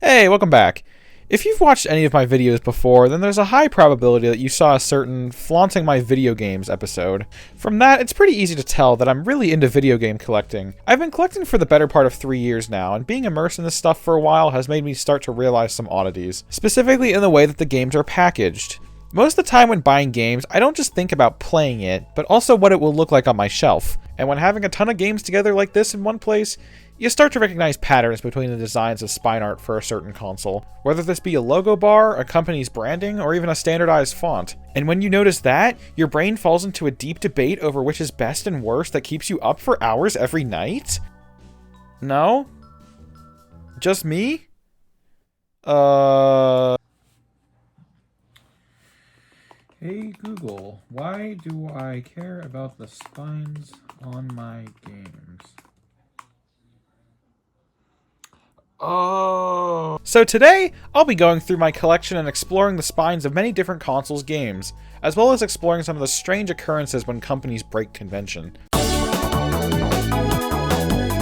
Hey, welcome back. If you've watched any of my videos before, then there's a high probability that you saw a certain flaunting my video games episode. From that, it's pretty easy to tell that I'm really into video game collecting. I've been collecting for the better part of 3 years now, and being immersed in this stuff for a while has made me start to realize some oddities, specifically in the way that the games are packaged. Most of the time when buying games, I don't just think about playing it, but also what it will look like on my shelf. And when having a ton of games together like this in one place, you start to recognize patterns between the designs of spine art for a certain console, whether this be a logo bar, a company's branding, or even a standardized font. And when you notice that, your brain falls into a deep debate over which is best and worst that keeps you up for hours every night? No? Just me? Hey Google, why do I care about the spines on my games? Oh. So today, I'll be going through my collection and exploring the spines of many different consoles' games, as well as exploring some of the strange occurrences when companies break convention.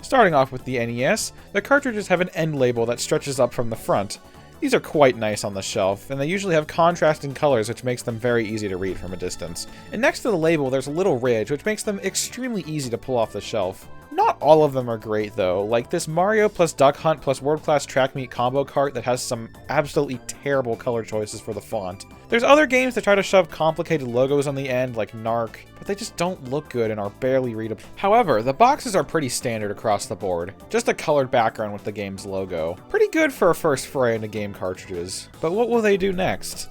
Starting off with the NES, the cartridges have an end label that stretches up from the front. These are quite nice on the shelf, and they usually have contrasting colors which makes them very easy to read from a distance. And next to the label there's a little ridge which makes them extremely easy to pull off the shelf. Not all of them are great though, like this Mario plus Duck Hunt plus World Class Track Meet combo cart that has some absolutely terrible color choices for the font. There's other games that try to shove complicated logos on the end like Narc, but they just don't look good and are barely readable. However, the boxes are pretty standard across the board, just a colored background with the game's logo. Pretty good for a first foray into game cartridges, but what will they do next?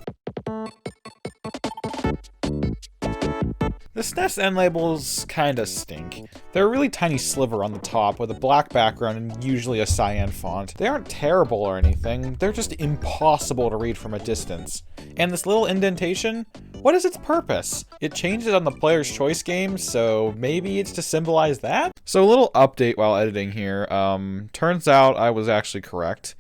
The SNES end labels kinda stink. They're a really tiny sliver on the top with a black background and usually a cyan font. They aren't terrible or anything, they're just impossible to read from a distance. And this little indentation? What is its purpose? It changes on the player's choice games, so maybe it's to symbolize that? So a little update while editing here. Turns out I was actually correct.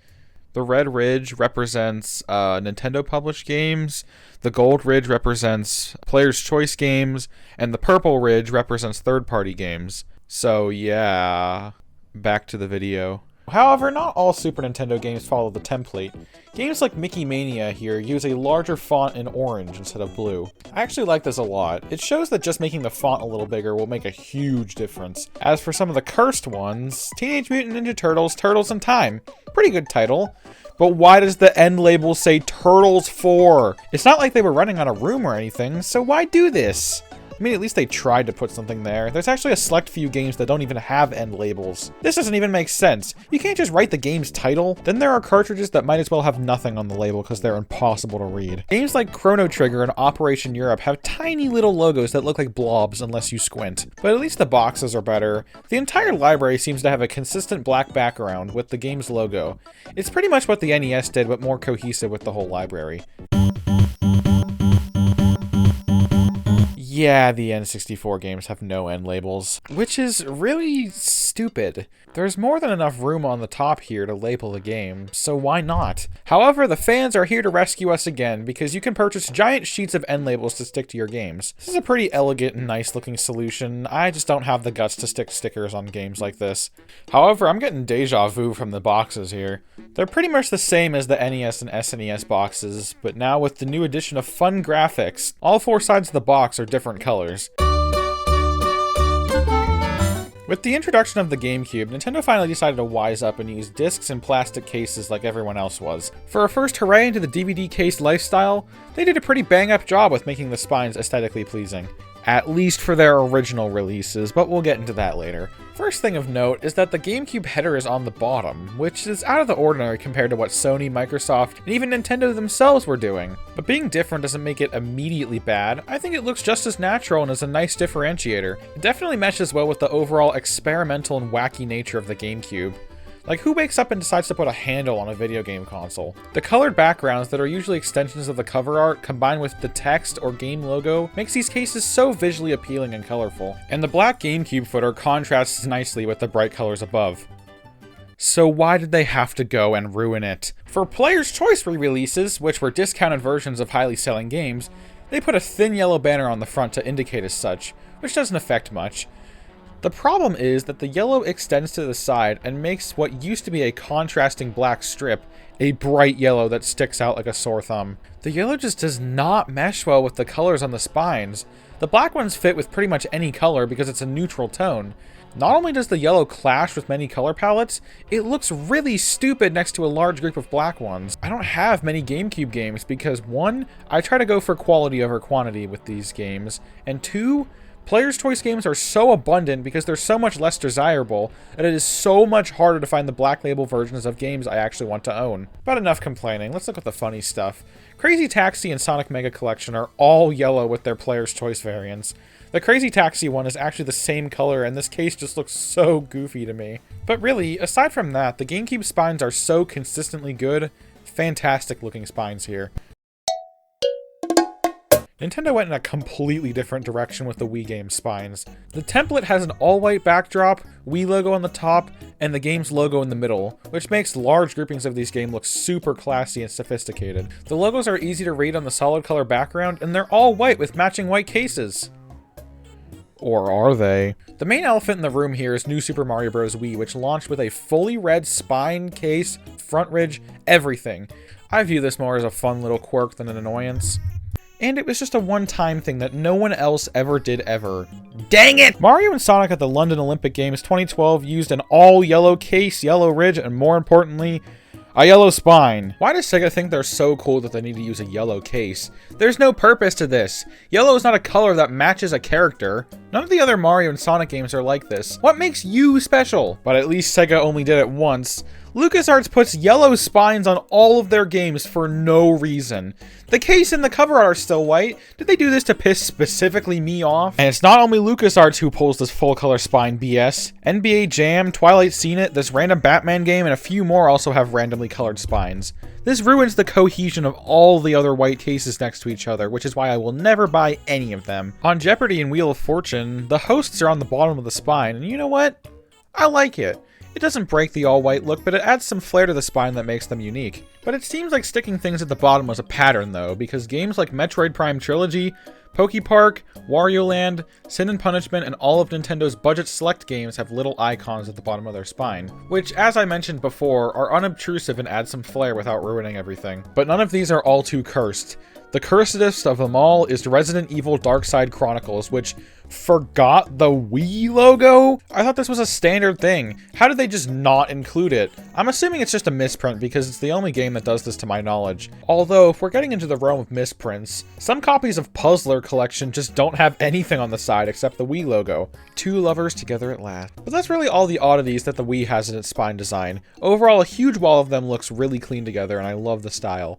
The red ridge represents Nintendo-published games, the gold ridge represents player's choice games, and the purple ridge represents third-party games. So yeah, back to the video. However, not all Super Nintendo games follow the template. Games like Mickey Mania here use a larger font in orange instead of blue. I actually like this a lot. It shows that just making the font a little bigger will make a huge difference. As for some of the cursed ones, Teenage Mutant Ninja Turtles, Turtles in Time. Pretty good title. But why does the end label say Turtles 4? It's not like they were running out of room or anything, so why do this? I mean, at least they tried to put something there. There's actually a select few games that don't even have end labels. This doesn't even make sense. You can't just write the game's title. Then there are cartridges that might as well have nothing on the label because they're impossible to read. Games like Chrono Trigger and Operation Europe have tiny little logos that look like blobs unless you squint. But at least the boxes are better. The entire library seems to have a consistent black background with the game's logo. It's pretty much what the NES did, but more cohesive with the whole library. Yeah, the N64 games have no end labels, which is really stupid. There's more than enough room on the top here to label the game, so why not? However, the fans are here to rescue us again because you can purchase giant sheets of end labels to stick to your games. This is a pretty elegant and nice looking solution. I just don't have the guts to stick stickers on games like this. However, I'm getting deja vu from the boxes here. They're pretty much the same as the NES and SNES boxes, but now with the new addition of fun graphics. All four sides of the box are different colors. With the introduction of the GameCube, Nintendo finally decided to wise up and use discs and plastic cases like everyone else was. For a first hooray into the DVD case lifestyle, they did a pretty bang-up job with making the spines aesthetically pleasing. At least for their original releases, but we'll get into that later. First thing of note is that the GameCube header is on the bottom, which is out of the ordinary compared to what Sony, Microsoft, and even Nintendo themselves were doing. But being different doesn't make it immediately bad. I think it looks just as natural and is a nice differentiator. It definitely meshes well with the overall experimental and wacky nature of the GameCube. Like, who wakes up and decides to put a handle on a video game console? The colored backgrounds that are usually extensions of the cover art combined with the text or game logo makes these cases so visually appealing and colorful. And the black GameCube footer contrasts nicely with the bright colors above. So why did they have to go and ruin it? For Player's Choice re-releases, which were discounted versions of highly selling games, they put a thin yellow banner on the front to indicate as such, which doesn't affect much. The problem is that the yellow extends to the side and makes what used to be a contrasting black strip a bright yellow that sticks out like a sore thumb. The yellow just does not mesh well with the colors on the spines. The black ones fit with pretty much any color because it's a neutral tone. Not only does the yellow clash with many color palettes, it looks really stupid next to a large group of black ones. I don't have many GameCube games because 1, I try to go for quality over quantity with these games, and 2, players' choice games are so abundant because they're so much less desirable that it is so much harder to find the black label versions of games I actually want to own. But enough complaining, let's look at the funny stuff. Crazy Taxi and Sonic Mega Collection are all yellow with their players' choice variants. The Crazy Taxi one is actually the same color, and this case just looks so goofy to me. But really, aside from that, the GameCube spines are so consistently good. Fantastic looking spines here. Nintendo went in a completely different direction with the Wii game spines. The template has an all-white backdrop, Wii logo on the top, and the game's logo in the middle, which makes large groupings of these games look super classy and sophisticated. The logos are easy to read on the solid color background, and they're all white with matching white cases. Or are they? The main elephant in the room here is New Super Mario Bros. Wii, which launched with a fully red spine, case, front ridge, everything. I view this more as a fun little quirk than an annoyance. And it was just a one-time thing that no one else ever did ever. Dang it! Mario and Sonic at the London Olympic Games 2012 used an all-yellow case, yellow ridge, and more importantly, a yellow spine. Why does Sega think they're so cool that they need to use a yellow case? There's no purpose to this. Yellow is not a color that matches a character. None of the other Mario and Sonic games are like this. What makes you special? But at least Sega only did it once. LucasArts puts yellow spines on all of their games for no reason. The case and the cover art are still white. Did they do this to piss specifically me off? And it's not only LucasArts who pulls this full color spine BS. NBA Jam, Twilight Scene-It, this random Batman game, and a few more also have randomly colored spines. This ruins the cohesion of all the other white cases next to each other, which is why I will never buy any of them. On Jeopardy and Wheel of Fortune, the hosts are on the bottom of the spine, and you know what? I like it. It doesn't break the all-white look, but it adds some flair to the spine that makes them unique. But it seems like sticking things at the bottom was a pattern, though, because games like Metroid Prime Trilogy, Pokepark, Wario Land, Sin and Punishment, and all of Nintendo's budget select games have little icons at the bottom of their spine, which, as I mentioned before, are unobtrusive and add some flair without ruining everything. But none of these are all too cursed. The cursedest of them all is Resident Evil Dark Side Chronicles, which forgot the Wii logo? I thought this was a standard thing. How did they just not include it? I'm assuming it's just a misprint because it's the only game that does this to my knowledge. Although, if we're getting into the realm of misprints, some copies of Puzzler Collection just don't have anything on the side except the Wii logo. Two lovers together at last. But that's really all the oddities that the Wii has in its spine design. Overall, a huge wall of them looks really clean together, and I love the style.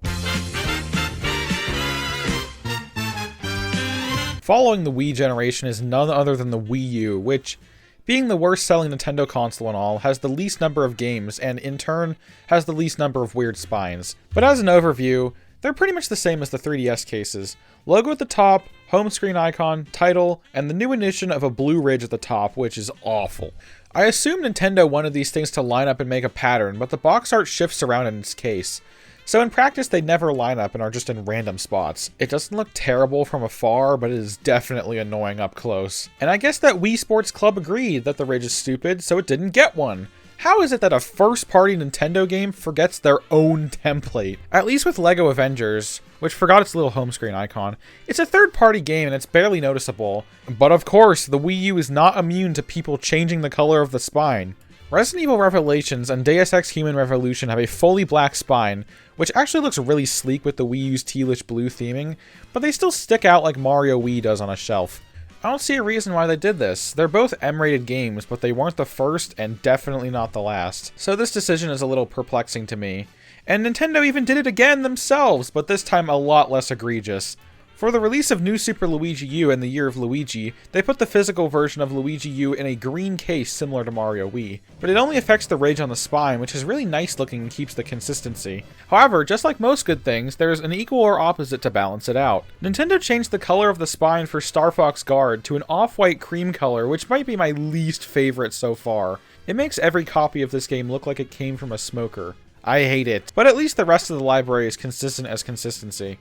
Following the Wii generation is none other than the Wii U, which, being the worst selling Nintendo console and all, has the least number of games, and in turn, has the least number of weird spines. But as an overview, they're pretty much the same as the 3DS cases. Logo at the top, home screen icon, title, and the new addition of a blue ridge at the top, which is awful. I assume Nintendo wanted these things to line up and make a pattern, but the box art shifts around in its case. So in practice, they never line up and are just in random spots. It doesn't look terrible from afar, but it is definitely annoying up close. And I guess that Wii Sports Club agreed that the ridge is stupid, so it didn't get one. How is it that a first-party Nintendo game forgets their own template? At least with LEGO Avengers, which forgot its little home screen icon, it's a third-party game and it's barely noticeable. But of course, the Wii U is not immune to people changing the color of the spine. Resident Evil Revelations and Deus Ex Human Revolution have a fully black spine, which actually looks really sleek with the Wii U's tealish blue theming, but they still stick out like Mario Wii does on a shelf. I don't see a reason why they did this. They're both M-rated games, but they weren't the first and definitely not the last. So this decision is a little perplexing to me. And Nintendo even did it again themselves, but this time a lot less egregious. For the release of New Super Luigi U and the Year of Luigi, they put the physical version of Luigi U in a green case similar to Mario Wii, but it only affects the ridge on the spine, which is really nice looking and keeps the consistency. However, just like most good things, there's an equal or opposite to balance it out. Nintendo changed the color of the spine for Star Fox Guard to an off-white cream color, which might be my least favorite so far. It makes every copy of this game look like it came from a smoker. I hate it, but at least the rest of the library is consistent as consistency.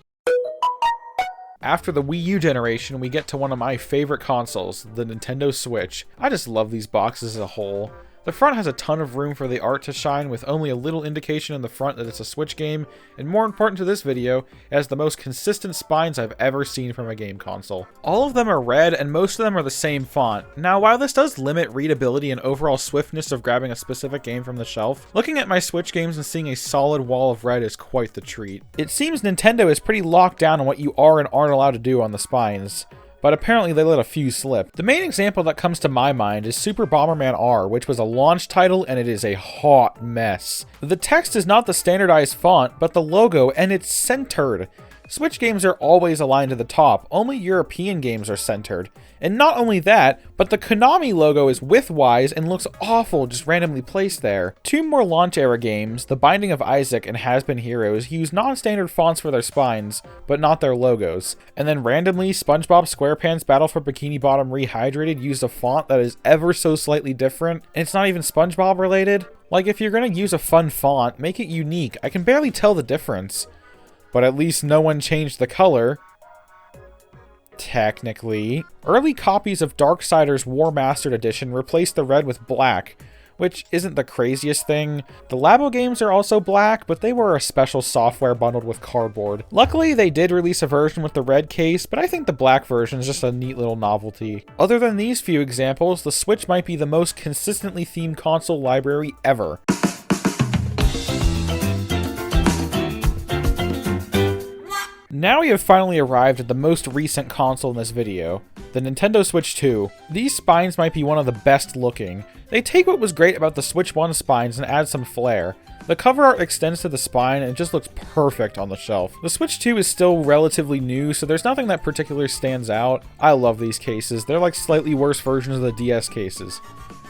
After the Wii U generation, we get to one of my favorite consoles, the Nintendo Switch. I just love these boxes as a whole. The front has a ton of room for the art to shine, with only a little indication in the front that it's a Switch game, and more important to this video, it has the most consistent spines I've ever seen from a game console. All of them are red, and most of them are the same font. Now, while this does limit readability and overall swiftness of grabbing a specific game from the shelf, looking at my Switch games and seeing a solid wall of red is quite the treat. It seems Nintendo is pretty locked down on what you are and aren't allowed to do on the spines, but apparently they let a few slip. The main example that comes to my mind is Super Bomberman R, which was a launch title and it is a hot mess. The text is not the standardized font, but the logo, and it's centered. Switch games are always aligned to the top, only European games are centered. And not only that, but the Konami logo is widthwise and looks awful just randomly placed there. Two more launch era games, The Binding of Isaac and Has-Been Heroes, use non-standard fonts for their spines, but not their logos. And then randomly, SpongeBob SquarePants Battle for Bikini Bottom Rehydrated used a font that is ever so slightly different, and it's not even SpongeBob related. Like, if you're gonna use a fun font, make it unique. I can barely tell the difference. But at least no one changed the color. Technically. Early copies of Darksiders War Mastered Edition replaced the red with black, which isn't the craziest thing. The Labo games are also black, but they were a special software bundled with cardboard. Luckily, they did release a version with the red case, but I think the black version is just a neat little novelty. Other than these few examples, the Switch might be the most consistently themed console library ever. Now we have finally arrived at the most recent console in this video, the Nintendo Switch 2. These spines might be one of the best looking. They take what was great about the Switch 1 spines and add some flair. The cover art extends to the spine and it just looks perfect on the shelf. The Switch 2 is still relatively new, so there's nothing that particularly stands out. I love these cases. They're like slightly worse versions of the DS cases.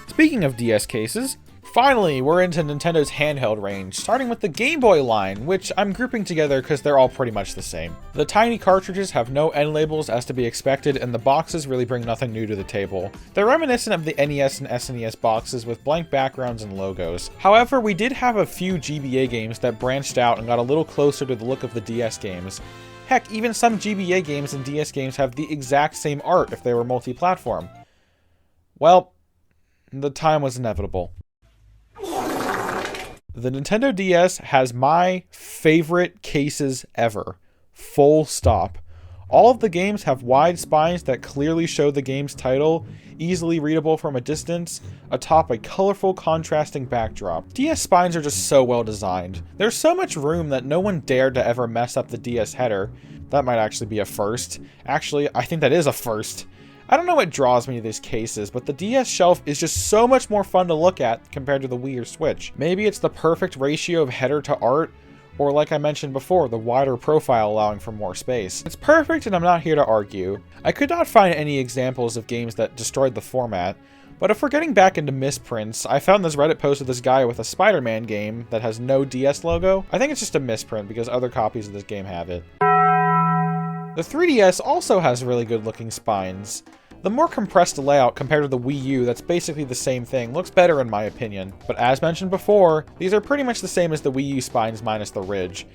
Speaking of DS cases, finally, we're into Nintendo's handheld range, starting with the Game Boy line, which I'm grouping together because they're all pretty much the same. The tiny cartridges have no end labels as to be expected, and the boxes really bring nothing new to the table. They're reminiscent of the NES and SNES boxes with blank backgrounds and logos. However, we did have a few GBA games that branched out and got a little closer to the look of the DS games. Heck, even some GBA games and DS games have the exact same art if they were multi-platform. Well, the time was inevitable. The Nintendo DS has my favorite cases ever. Full stop. All of the games have wide spines that clearly show the game's title, easily readable from a distance, atop a colorful, contrasting backdrop. DS spines are just so well designed. There's so much room that no one dared to ever mess up the DS header. That might actually be a first. Actually, I think that is a first. I don't know what draws me to these cases, but the DS shelf is just so much more fun to look at compared to the Wii or Switch. Maybe it's the perfect ratio of header to art, or like I mentioned before, the wider profile allowing for more space. It's perfect and I'm not here to argue. I could not find any examples of games that destroyed the format, but if we're getting back into misprints, I found this Reddit post of this guy with a Spider-Man game that has no DS logo. I think it's just a misprint because other copies of this game have it. The 3DS also has really good looking spines. The more compressed layout compared to the Wii U that's basically the same thing looks better in my opinion, but as mentioned before, these are pretty much the same as the Wii U spines minus the ridge.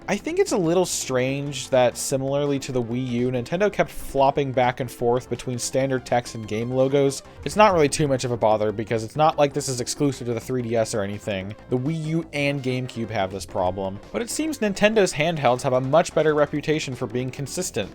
I think it's a little strange that, similarly to the Wii U, Nintendo kept flopping back and forth between standard text and game logos. It's not really too much of a bother because it's not like this is exclusive to the 3DS or anything. The Wii U and GameCube have this problem. But it seems Nintendo's handhelds have a much better reputation for being consistent.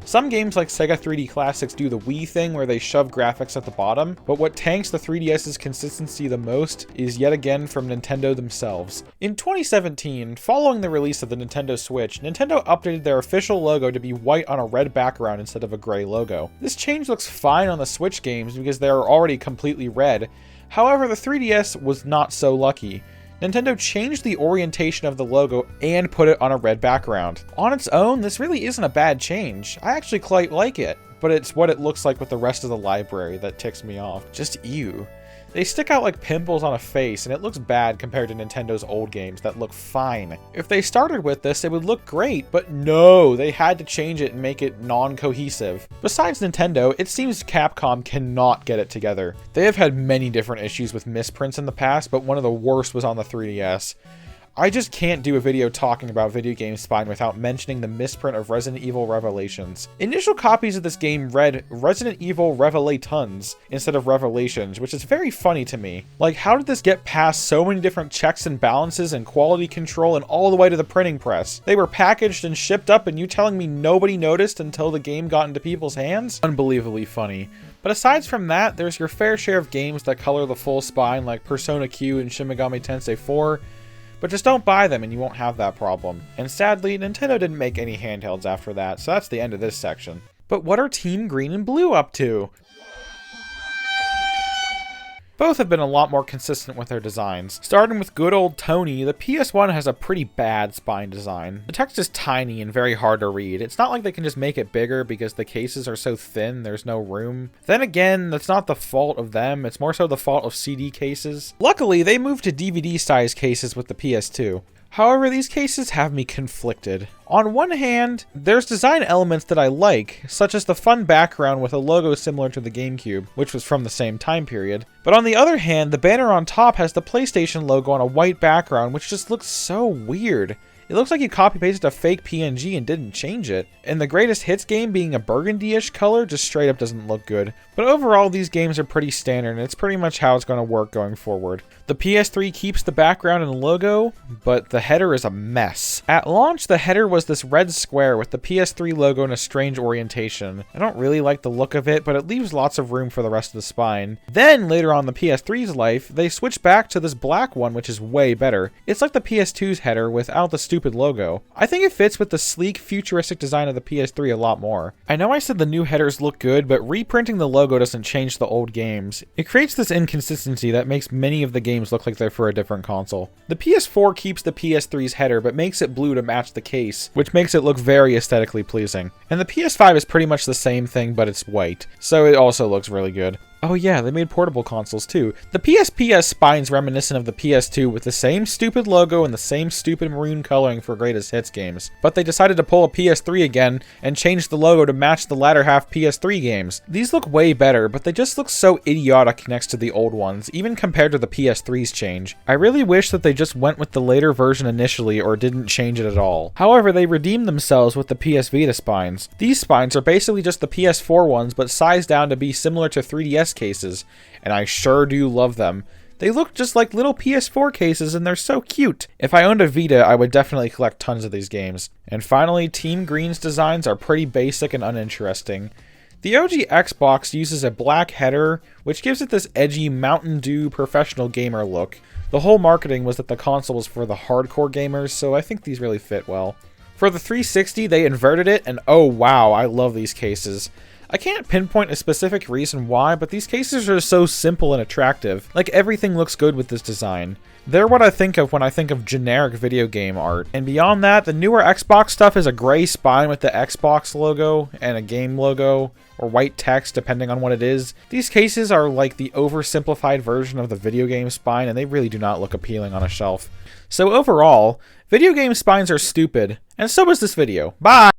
Some games like Sega 3D Classics do the Wii thing where they shove graphics at the bottom, but what tanks the 3DS's consistency the most is yet again from Nintendo themselves. In 2017, following the release of the Nintendo Switch, Nintendo updated their official logo to be white on a red background instead of a gray logo. This change looks fine on the Switch games because they are already completely red. However, the 3DS was not so lucky. Nintendo changed the orientation of the logo and put it on a red background. On its own, this really isn't a bad change. I actually quite like it, but it's what it looks like with the rest of the library that ticks me off. Just ew. They stick out like pimples on a face, and it looks bad compared to Nintendo's old games that look fine. If they started with this, it would look great, but no, they had to change it and make it non-cohesive. Besides Nintendo, it seems Capcom cannot get it together. They have had many different issues with misprints in the past, but one of the worst was on the 3DS. I just can't do a video talking about video game spine without mentioning the misprint of Resident Evil Revelations. Initial copies of this game read Resident Evil Revelatons instead of Revelations, which is very funny to me. Like, how did this get past so many different checks and balances and quality control and all the way to the printing press? They were packaged and shipped up and you telling me nobody noticed until the game got into people's hands? Unbelievably funny. But aside from that, there's your fair share of games that color the full spine like Persona Q and Shin Megami Tensei 4, but just don't buy them and you won't have that problem. And sadly, Nintendo didn't make any handhelds after that, so that's the end of this section. But what are Team Green and Blue up to? Both have been a lot more consistent with their designs. Starting with good old Tony, the PS1 has a pretty bad spine design. The text is tiny and very hard to read. It's not like they can just make it bigger because the cases are so thin there's no room. Then again, that's not the fault of them, it's more so the fault of CD cases. Luckily, they moved to DVD size cases with the PS2. However, these cases have me conflicted. On one hand, there's design elements that I like, such as the fun background with a logo similar to the GameCube, which was from the same time period. But on the other hand, the banner on top has the PlayStation logo on a white background, which just looks so weird. It looks like you copy-pasted a fake PNG and didn't change it. And the greatest hits game being a burgundy-ish color just straight up doesn't look good. But overall, these games are pretty standard and it's pretty much how it's going to work going forward. The PS3 keeps the background and logo, but the header is a mess. At launch, the header was this red square with the PS3 logo in a strange orientation. I don't really like the look of it, but it leaves lots of room for the rest of the spine. Then, later on in the PS3's life, they switched back to this black one, which is way better. It's like the PS2's header without the stupid logo. I think it fits with the sleek, futuristic design of the PS3 a lot more. I know I said the new headers look good, but reprinting the logo doesn't change the old games. It creates this inconsistency that makes many of the games look like they're for a different console. The PS4 keeps the PS3's header, but makes it blue to match the case, which makes it look very aesthetically pleasing. And the PS5 is pretty much the same thing, but it's white, so it also looks really good. Oh yeah, they made portable consoles too. The PSP's spine's reminiscent of the PS2 with the same stupid logo and the same stupid maroon coloring for greatest hits games. But they decided to pull a PS3 again and change the logo to match the latter half PS3 games. These look way better, but they just look so idiotic next to the old ones, even compared to the PS3's change. I really wish that they just went with the later version initially or didn't change it at all. However, they redeemed themselves with the PS Vita spines. These spines are basically just the PS4 ones, but sized down to be similar to 3DS cases, and I sure do love them. They look just like little PS4 cases and they're so cute. If I owned a Vita, I would definitely collect tons of these games. And finally, Team Green's designs are pretty basic and uninteresting. The OG Xbox uses a black header, which gives it this edgy Mountain Dew professional gamer look. The whole marketing was that the console was for the hardcore gamers, so I think these really fit well. For the 360, they inverted it, and oh wow, I love these cases. I can't pinpoint a specific reason why, but these cases are so simple and attractive. Like, everything looks good with this design. They're what I think of when I think of generic video game art. And beyond that, the newer Xbox stuff is a gray spine with the Xbox logo and a game logo, or white text depending on what it is. These cases are like the oversimplified version of the video game spine, and they really do not look appealing on a shelf. So overall, video game spines are stupid, and so is this video. Bye!